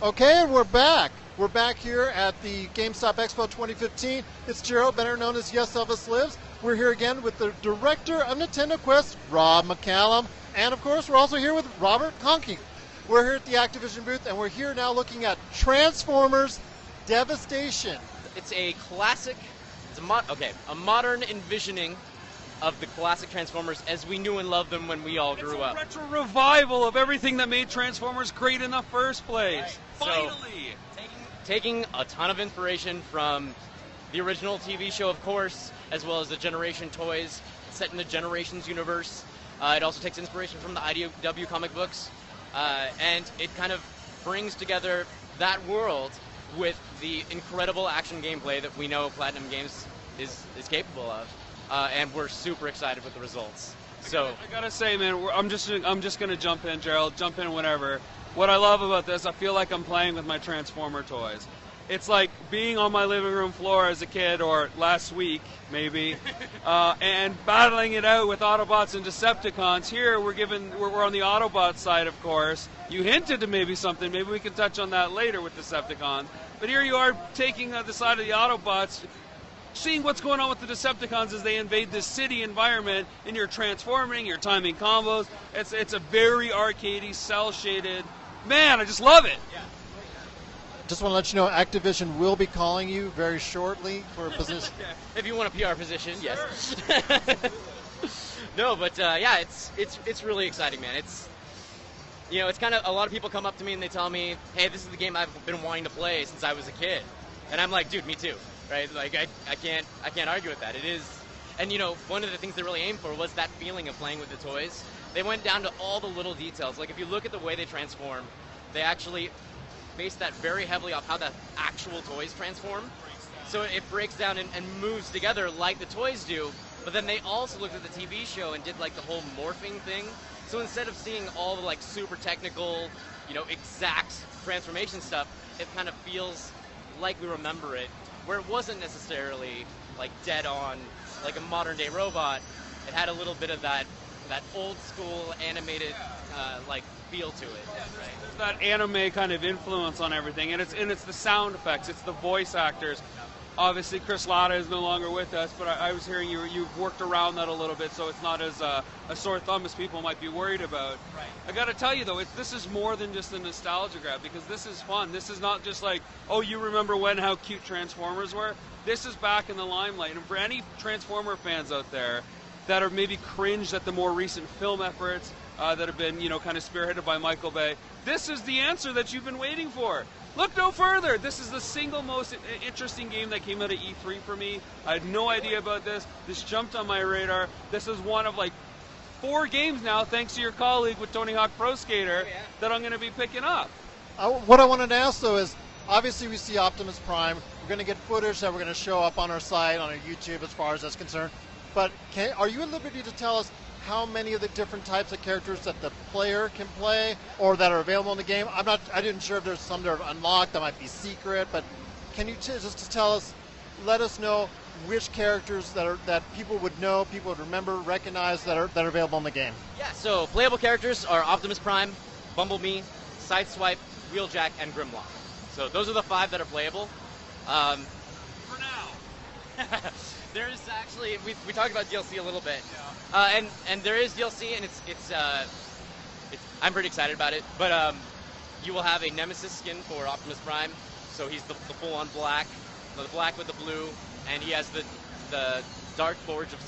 Okay, and we're back. We're back here at the GameStop Expo 2015. It's Gerald, better known as Yes Elvis Lives. We're here again with the director of Nintendo Quest, Rob McCallum. And of course, we're also here with Robert Conkey. We're here at the Activision booth, and we're here now looking at Transformers Devastation. It's a classic, a modern envisioning of the classic Transformers as we knew and loved them when we all grew up. It's a retro revival of everything that made Transformers great in the first place. Right. Finally! So, taking a ton of inspiration from the original TV show, of course, as well as the Generation toys set in the Generations universe. It also takes inspiration from the IDW comic books, and it kind of brings together that world with the incredible action gameplay that we know Platinum Games is capable of. And we're super excited with the results. I gotta say, man, I'm just gonna jump in, Gerald. Jump in whenever. What I love about this, I feel like I'm playing with my Transformer toys. It's like being on my living room floor as a kid, or last week maybe, and battling it out with Autobots and Decepticons. Here we're on the Autobot side, of course. You hinted to maybe something. Maybe we can touch on that later with Decepticons. But here you are taking the side of the Autobots, seeing what's going on with the Decepticons as they invade this city environment, and you're transforming, you're timing combos. It's a very arcadey, cel-shaded. Man, I just love it. Yeah. Just want to let you know, Activision will be calling you very shortly for a position. If you want a PR position, yes. Sure. No, but yeah, it's really exciting, man. It's kind of, a lot of people come up to me and they tell me, hey, this is the game I've been wanting to play since I was a kid, and I'm like, dude, me too. Right? Like I can't argue with that. It is, and one of the things they really aimed for was that feeling of playing with the toys. They went down to all the little details. Like if you look at the way they transform, they actually based that very heavily off how the actual toys transform. So it breaks down and moves together like the toys do. But then they also looked at the TV show and did like the whole morphing thing. So instead of seeing all the like super technical, exact transformation stuff, it kind of feels like we remember it, where it wasn't necessarily like dead on, like a modern day robot. It had a little bit of that old school animated like feel to it. Right? There's that anime kind of influence on everything, and it's the sound effects, it's the voice actors. Obviously, Chris Latta is no longer with us, but I was hearing you've worked around that a little bit, so it's not as a sore thumb as people might be worried about. Right. I got to tell you, though, this is more than just a nostalgia grab, because this is fun. This is not just like, oh, you remember how cute Transformers were? This is back in the limelight, and for any Transformer fans out there that are maybe cringed at the more recent film efforts that have been, kind of spearheaded by Michael Bay, this is the answer that you've been waiting for. Look no further. This is the single most interesting game that came out of E3 for me. I had no idea about this. This jumped on my radar. This is one of like 4 games now, thanks to your colleague with Tony Hawk Pro Skater, that I'm going to be picking up. What I wanted to ask, though, is obviously we see Optimus Prime. We're going to get footage that we're going to show up on our site, on our YouTube, as far as that's concerned. But are you at liberty to tell us how many of the different types of characters that the player can play or that are available in the game? I didn't sure if there's some that are unlocked that might be secret, but can you just tell us, let us know which characters that people would know, people would remember, recognize that are available in the game? Yeah, so playable characters are Optimus Prime, Bumblebee, Sideswipe, Wheeljack, and Grimlock. So those are the 5 that are playable. For now. There is actually, we talked about DLC a little bit, and there is DLC, and it's I'm pretty excited about it. But you will have a Nemesis skin for Optimus Prime, so he's the full-on black, the black with the blue, and he has the Dark Forge of,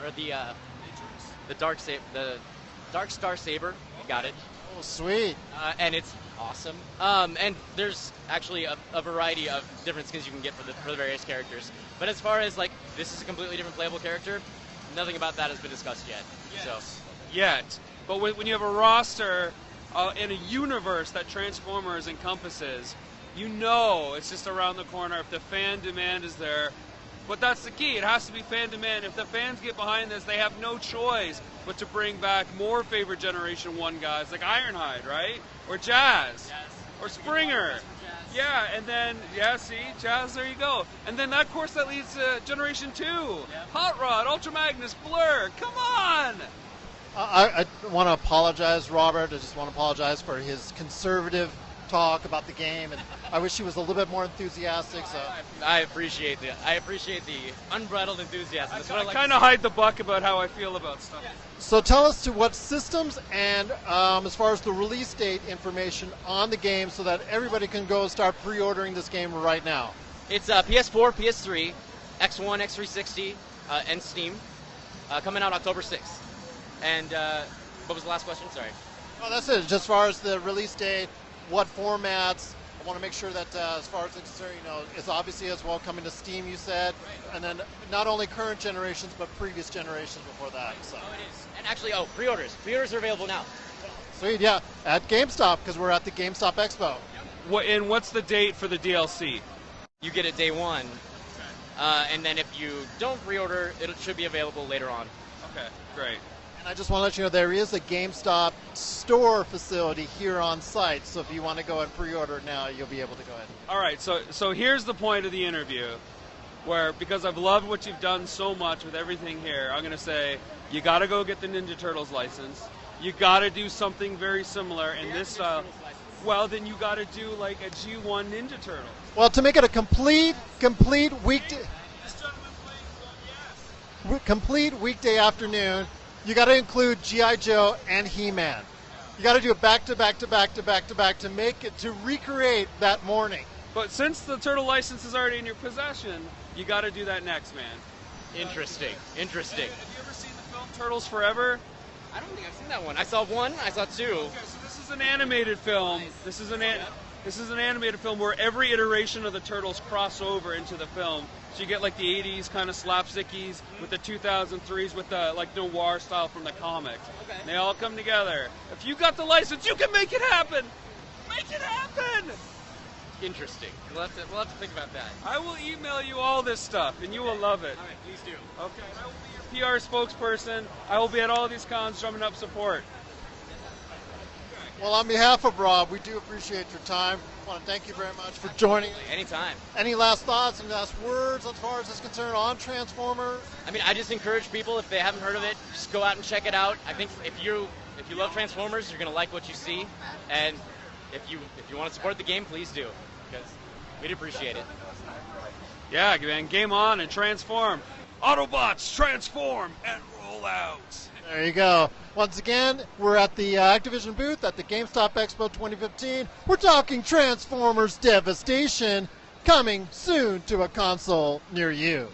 or the Dark Star Saber. You got it. Oh, sweet. And it's awesome. And there's actually a variety of different skins you can get for the various characters. But as far as like, this is a completely different playable character, nothing about that has been discussed yet. Yet. But when you have a roster in a universe that Transformers encompasses, it's just around the corner if the fan demand is there. But that's the key. It has to be fan demand. If the fans get behind this, they have no choice but to bring back more favorite Generation 1 guys like Ironhide, right? Or Jazz. Or Springer. Yeah, and then, see, Jazz, there you go. And then, of course, that leads to Generation 2. Hot Rod, Ultra Magnus, Blur. Come on! I want to apologize, Robert. I just want to apologize for his conservative talk about the game, and I wish she was a little bit more enthusiastic. So I appreciate the unbridled enthusiasm. That's what I like kind to of see. hide the buck about how I feel about stuff. So tell us to what systems and as far as the release date information on the game so that everybody can go start pre-ordering this game right now. It's PS4, PS3, X1, X360, and Steam, coming out October 6th. And what was the last question? Sorry. Oh, that's it. Just as far as the release date, what formats. I want to make sure that as far as it's concerned, it's obviously as well coming to Steam, you said, and then not only current generations but previous generations before that. So. Oh, it is. And actually, pre-orders. Pre-orders are available now. Sweet, yeah, at GameStop because we're at the GameStop Expo. And what's the date for the DLC? You get it day one, and then if you don't pre-order, it should be available later on. Okay, great. And I just want to let you know there is a GameStop store facility here on site, so if you want to go and pre-order now, you'll be able to go ahead. All right, so here's the point of the interview, where because I've loved what you've done so much with everything here, I'm going to say you got to go get the Ninja Turtles license. You got to do something very similar in this style. Well, then you got to do like a G1 Ninja Turtle. Well, to make it a complete weekday. Complete weekday afternoon, you got to include G.I. Joe and He-Man. You got to do it back to back to back to back to back to make it, to recreate that morning. But since the turtle license is already in your possession, you got to do that next, man. Interesting. Have you ever seen the film Turtles Forever? I don't think I've seen that one. I saw one. I saw two. Okay, so this is an animated film. This is an animated film where every iteration of the Turtles cross over into the film. So you get like the 80s kind of slapstickies with the 2003s with the like noir style from the comics. Okay. And they all come together. If you got the license, you can make it happen. Make it happen. Interesting. We'll have to think about that. I will email you all this stuff, and you will love it. All right, please do. Okay. I will be your PR spokesperson. I will be at all these cons drumming up support. Well, on behalf of Rob, we do appreciate your time. I want to thank you very much for joining us. Anytime. Any last thoughts and last words as far as it's concerned on Transformers? I mean, I just encourage people, if they haven't heard of it, just go out and check it out. I think if you love Transformers, you're going to like what you see. And if you want to support the game, please do, because we'd appreciate it. Yeah, man, game on and transform. Autobots, transform and roll out. There you go. Once again, we're at the Activision booth at the GameStop Expo 2015. We're talking Transformers Devastation, coming soon to a console near you.